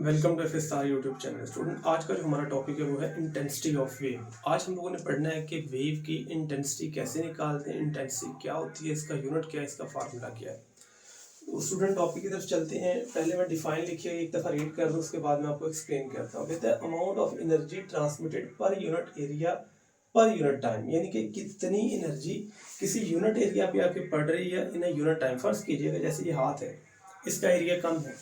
Welcome to FSR YouTube channel. Student, आज का जो हमारा टॉपिक है वो है इंटेंसिटी ऑफ वेव। आज हम लोगों ने पढ़ना है कि वेव की इंटेंसिटी कैसे निकालते हैं, इंटेंसिटी क्या होती है, इसका यूनिट क्या है, इसका फार्मूला क्या है। तो स्टूडेंट टॉपिक की तरफ चलते हैं। पहले मैं डिफाइन लिखिए एक दफ़ा रीड कर दूँ, उसके बाद मैं आपको एक्सप्लेन करता हूँ। कहते हैं amount of energy transmitted per unit area per unit time, यानी कि कितनी एनर्जी किसी यूनिट एरिया पे आके पड़ रही है इन यूनिट टाइम। फर्ज कीजिएगा जैसे ये हाथ है, इसका एरिया कम है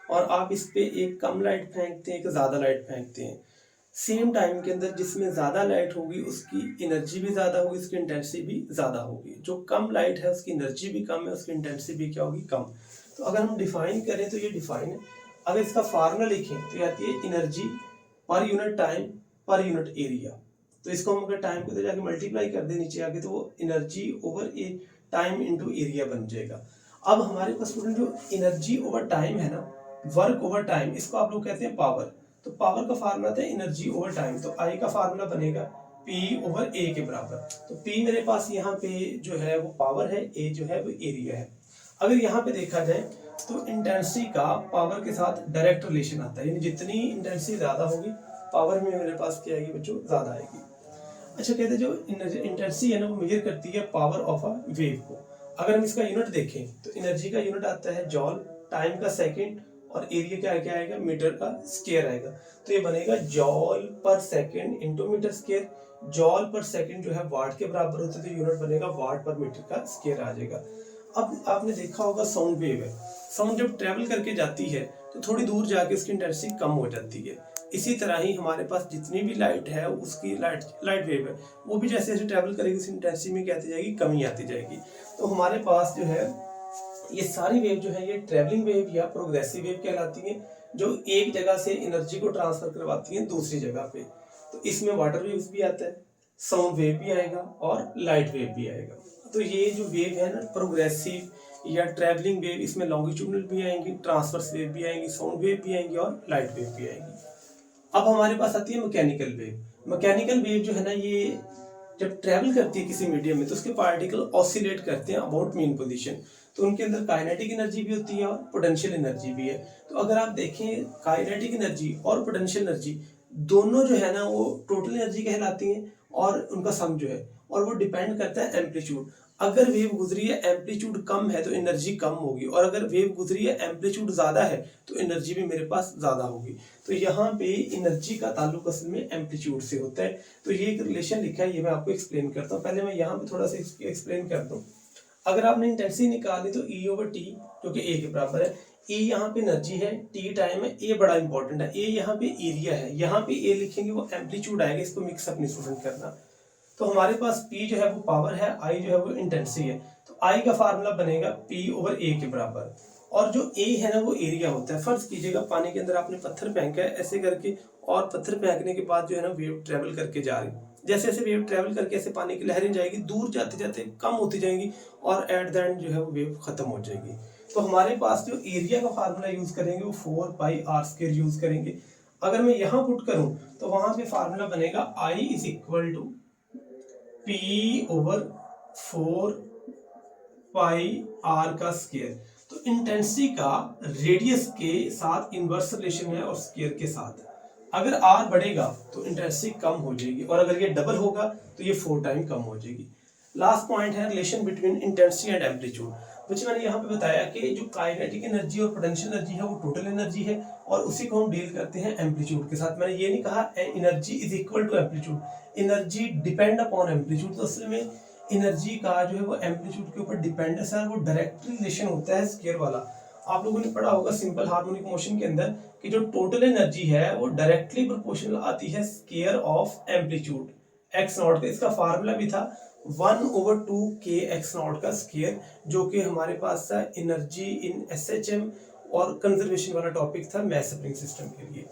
और आप इस पे एक कम लाइट फेंकते हैं, एक ज़्यादा लाइट फेंकते हैं। सेम टाइम के अंदर जिसमें ज़्यादा लाइट होगी उसकी एनर्जी भी ज़्यादा होगी, उसकी इंटेंसिटी भी ज़्यादा होगी। जो कम लाइट है उसकी एनर्जी भी कम है, उसकी इंटेंसिटी भी क्या होगी, कम। तो अगर हम डिफाइन करें तो ये डिफाइन है। अगर इसका फार्मूला लिखें तो ये आती है energy per unit time per unit area. तो इसको हम अगर टाइम को जाके मल्टीप्लाई कर दें नीचे आके, तो वो एनर्जी ओवर ए टाइम इंटू एरिया बन जाएगा। अब हमारे पास स्टूडेंट जो एनर्जी ओवर टाइम है ना, वर्क ओवर टाइम, इसको आप लोग कहते हैं पावर। तो पावर का फार्मूला था एनर्जी ओवर टाइम, तो आई का फार्मूला बनेगा पी ओवर ए के बराबर। तो पी मेरे पास यहाँ पे जो है वो पावर है, ए जो है वो एरिया है। अगर यहाँ पे देखा जाए तो इंटेंसिटी का पावर के साथ डायरेक्ट रिलेशन आता है, यानी जितनी इंटेंसिटी ज्यादा होगी पावर में मेरे पास क्या आएगी बच्चों, ज्यादा आएगी। अच्छा, कहते हैं जो इंटेंसिटी है ना वो मेजर करती है पावर ऑफ अ वेव को। अगर हम इसका यूनिट देखें तो एनर्जी का यूनिट आता है जॉल, टाइम का सेकंड, और एरिया क्या क्या आएगा, मीटर का स्क्वायर आएगा। तो ये बनेगा जॉल पर second into metre square. Joule पर सेकंड जो है वाट के बराबर होता है, तो यूनिट बनेगा वाट पर मीटर का स्क्वायर आ जाएगा। अब आपने देखा होगा साउंड वेव है, साउंड जब ट्रेवल करके जाती है तो थोड़ी दूर जाके उसकी इंटेंसिटी कम हो जाती है। इसी तरह ही हमारे पास जितनी भी लाइट है उसकी लाइट वेव है, वो भी जैसे जैसे ट्रेवल करेगी उसी इंटेंसिटी में क्या आती जाएगी, कमी आती जाएगी। तो हमारे पास जो है ये सारी वेव जो है ये ट्रेवलिंग वेव या प्रोग्रेसिव वेव कहलाती है, जो एक जगह से एनर्जी को ट्रांसफर करवाती है दूसरी जगह पे। तो इसमें वाटर वेव्स भी आता है, साउंड वेव भी आएगा और लाइट वेव भी आएगा। तो ये जो वेव है ना प्रोग्रेसिव या ट्रेवलिंग वेव, इसमें लॉन्गिट्यूडनल भी आएंगी, ट्रांसवर्स वेव भी आएंगी, साउंड वेव भी आएंगी और लाइट वेव भी आएंगी। अब हमारे पास आती है मैकेनिकल वेव। मैकेनिकल वेव जो है ना, ये जब ट्रेवल करती है किसी मीडियम में तो उसके पार्टिकल ऑसिलेट करते हैं अबाउट मीन पोजीशन। तो उनके अंदर काइनेटिक एनर्जी भी होती है और पोटेंशियल एनर्जी भी है। तो अगर आप देखें काइनेटिक एनर्जी और पोटेंशियल एनर्जी दोनों जो है ना वो टोटल एनर्जी कहलाती हैं, और उनका सम जो है, और वो डिपेंड करता है एम्पलीट्यूड। अगर वेव गुजरी है एम्पलीट्यूड कम है तो एनर्जी कम होगी, और अगर वेव गुजरी है एम्पलीट्यूड ज्यादा है तो एनर्जी भी मेरे पास ज्यादा होगी। तो यहाँ पे एनर्जी का ताल्लुक असल में एम्पलीट्यूड से होता है। तो ये एक रिलेशन लिखा है, ये मैं आपको एक्सप्लेन करता हूँ। पहले मैं यहाँ पे थोड़ा सा एक्सप्लेन कर दूँ। अगर आपने इंटेंसिटी निकाली तो ई ओवर टी जो कि ए के बराबर है। ए यहाँ पे एनर्जी है, टी टाइम है, ए बड़ा इंपॉर्टेंट है, ए यहाँ पे एरिया है। यहाँ पे ए लिखेंगे वो एम्पलीट्यूड आएगा, इसको मिक्सअप नहीं स्टूडेंट करना। तो हमारे पास P जो है वो पावर है, I जो है वो इंटेंसिटी है। तो I का फार्मूला बनेगा P ओवर A के बराबर, और जो A है ना वो एरिया होता है। फर्ज कीजिएगा पानी के अंदर आपने पत्थर फेंका है ऐसे करके, और पत्थर फेंकने के बाद जो है ना वेव ट्रेवल करके जा रही, जैसे जैसे वेव ट्रेवल करके ऐसे पानी की लहरें जाएगी, दूर जाते जाते कम होती जाएंगी और एट द एंड जो है वो वेव खत्म हो जाएगी। तो हमारे पास जो एरिया का फार्मूला यूज करेंगे वो 4πr² यूज करेंगे। अगर मैं यहाँ पुट करूं तो वहां पे फार्मूला बनेगा I is equal to P over 4πr का स्क्वायर। तो इंटेंसिटी का रेडियस के साथ इनवर्स रिलेशन है और स्क्वायर के साथ। अगर r बढ़ेगा तो इंटेंसिटी कम हो जाएगी, और अगर ये डबल होगा तो ये 4 टाइम कम हो जाएगी। लास्ट पॉइंट है relation between intensity and amplitude. बच्चे मैंने यहाँ पे बताया कि जो काइनेटिक एनर्जी और पोटेंशियल एनर्जी है वो टोटल एनर्जी है, और उसी को हम डील करते हैं एम्पलीट्यूड के साथ। मैंने ये नहीं कहा energy is equal to amplitude, energy depend upon amplitude. तो असल में एनर्जी का जो है वो एम्पलीट्यूड के ऊपर डिपेंड है सर, वो डायरेक्ट रिलेशन होता है स्क्वायर वाला। आप लोगों ने पढ़ा होगा सिंपल हार्मोनिक मोशन के अंदर कि जो टोटल एनर्जी है वो डायरेक्टली प्रोपोर्शनल आती है square of amplitude x not का। इसका फार्मूला भी था 1/2 x नॉट का स्क्वायर, जो कि हमारे पास था एनर्जी इन SHM और कंजर्वेशन वाला टॉपिक था मैस स्प्रिंग सिस्टम के लिए।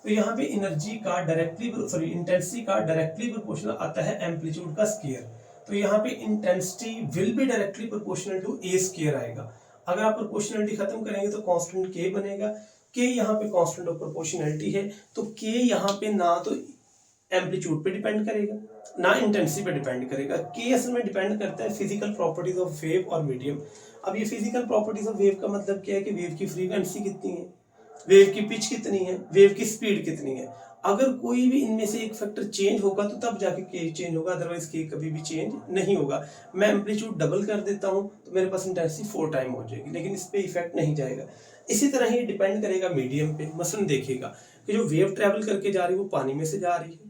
तो यहाँ पे एनर्जी का डायरेक्टली इंटेंसिटी का डायरेक्टली प्रोपोर्शनल आता है एम्पलीट्यूड का स्क्वायर। तो यहाँ पे intensity will be directly proportional to a square आएगा। अगर आप प्रोपोर्शनलिटी खत्म करेंगे तो कांस्टेंट k बनेगा। k यहाँ पे कांस्टेंट ऑफ प्रोपोर्शनलिटी है, तो k यहाँ पे ना तो एम्पलीट्यूड पे डिपेंड करेगा ना इंटेंसिटी पे डिपेंड करेगा। के असल में डिपेंड करता है फिजिकल प्रॉपर्टीज ऑफ वेव और मीडियम। अब ये फिजिकल प्रॉपर्टीज ऑफ वेव का मतलब क्या है कि वेव की फ्रीक्वेंसी कितनी है। वेव की पिच कितनी है, वेव की स्पीड कितनी है। अगर कोई भी इनमें से एक फैक्टर चेंज होगा तो तब जाके के चेंज होगा, अदरवाइज के कभी भी चेंज नहीं होगा। मैं एम्पलीट्यूड डबल कर देता हूँ तो मेरे पास इंटेंसिटी 4 टाइम हो जाएगी, लेकिन इस पे इफेक्ट नहीं जाएगा। इसी तरह ही डिपेंड करेगा मीडियम पे। मसलन देखिएगा कि जो वेव ट्रेवल करके जा रही है वो पानी में से जा रही है,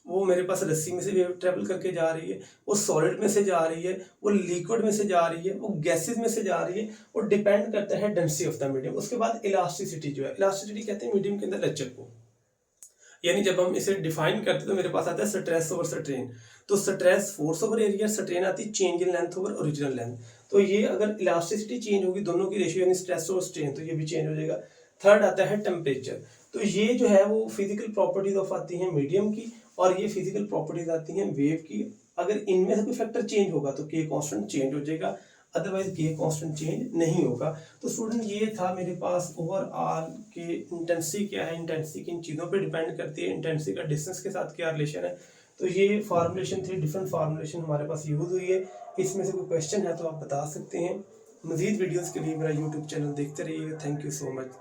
वो मेरे पास रस्सी में से वेव ट्रेवल करके जा रही है, वो सॉलिड में से जा रही है, वो लिक्विड में से जा रही है, वो गैसेज में से जा रही है। वो डिपेंड करता है डेंसिटी ऑफ द मीडियम। उसके बाद इलास्टिसिटी जो है, इलास्टिसिटी कहते हैं मीडियम के अंदर लचक को। यानी जब हम इसे डिफाइन करते हैं तो मेरे पास आता है स्ट्रेस ओवर स्ट्रेन। तो stress force over area, strain आती है change in length over original length. तो ये अगर इलास्टिसिटी चेंज होगी, दोनों की रेशियो यानी स्ट्रेस और स्ट्रेन, तो ये भी चेंज हो जाएगा। थर्ड आता है टेम्परेचर। तो ये जो है वो फिजिकल प्रॉपर्टीज ऑफ आती हैं मीडियम की, और ये फिजिकल प्रॉपर्टीज आती हैं वेव की। अगर इनमें से कोई फैक्टर चेंज होगा तो के कांस्टेंट चेंज हो जाएगा, अदरवाइज के कांस्टेंट चेंज नहीं होगा। तो स्टूडेंट ये था मेरे पास ओवरऑल के इंटेंसिटी क्या है। इंटेंसिटी किन चीज़ों पे डिपेंड करती है, इंटेंसिटी का डिस्टेंस के साथ क्या रिलेशन है। तो ये फार्मूलेशन थी, डिफरेंट फार्मूलेशन हमारे पास यूज हुई है। इसमें से कोई क्वेश्चन है तो आप बता सकते हैं। मजीद वीडियोस के लिए मेरा यूट्यूब चैनल देखते रहिएगा। Thank you so much.